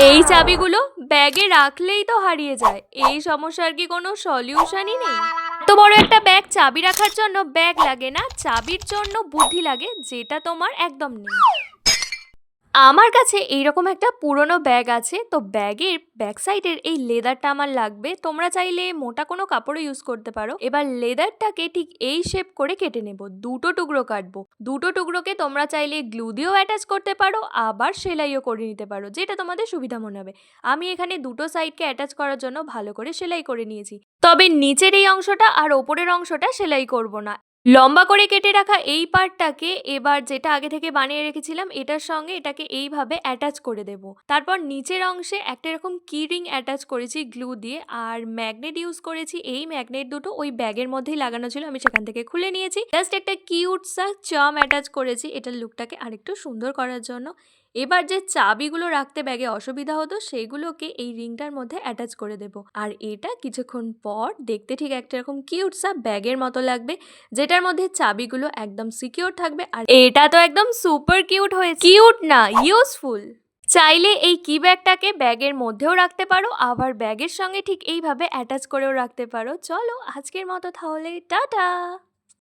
এই চাবিগুলো ব্যাগে রাখলেই তো হারিয়ে যায়। এই সমস্যার কি কোনো সলিউশনই নেই? এত বড় একটা ব্যাগ চাবি রাখার জন্য ব্যাগ লাগে না, চাবির জন্য বুদ্ধি লাগে, যেটা তোমার একদম নেই। আমার কাছে এইরকম একটা পুরনো ব্যাগ আছে, তো ব্যাগের ব্যাক সাইডের এই লেদারটা আমার লাগবে। তোমরা চাইলে মোটা কোনো কাপড়ও ইউজ করতে পারো। এবার লেদারটাকে ঠিক এই শেপ করে কেটে নেব, দুটো টুকরো কাটবো। দুটো টুকরোকে তোমরা চাইলে গ্লু দিয়েও অ্যাটাচ করতে পারো, আবার সেলাইও করে নিতে পারো, যেটা তোমাদের সুবিধা মনে হবে। আমি এখানে দুটো সাইডকে অ্যাটাচ করার জন্য ভালো করে সেলাই করে নিয়েছি, তবে নিচের এই অংশটা আর ওপরের অংশটা সেলাই করব না। লম্বা করে কেটে রাখা এই পার্টটাকে এবার যেটা আগে থেকে বানিয়ে রেখেছিলাম এটার সঙ্গে এটাকে এইভাবে অ্যাটাচ করে দেব। তারপর নিচের অংশে একটা এরকম কি রিং অ্যাটাচ করেছি গ্লু দিয়ে, আর ম্যাগনেট ইউজ করেছি। এই ম্যাগনেট দুটো ওই ব্যাগের মধ্যেই লাগানো ছিল, আমি সেখান থেকে খুলে নিয়েছি। জাস্ট একটা কিউট সা চার্ম অ্যাটাচ করেছি এটার লুকটাকে আরেকটু সুন্দর করার জন্য। এবার যে চাবিগুলো রাখতে ব্যাগে অসুবিধা হতো সেইগুলোকে এই রিংটার মধ্যে অ্যাটাচ করে দেব। আর এটা কিছুক্ষণ পর দেখতে ঠিক একটা এরকম কিউট সা ব্যাগের মতো লাগবে, যেটার মধ্যে চাবিগুলো একদম সিকিউর থাকবে। আর এটা তো একদম সুপার কিউট হয়েছে। কিউট না, ইউজফুল। চাইলে এই কি ব্যাগটাকে ব্যাগের মধ্যেও রাখতে পারো, আবার ব্যাগের সঙ্গে ঠিক এইভাবে অ্যাটাচ করেও রাখতে পারো। চলো আজকের মতো তাহলে টাটা।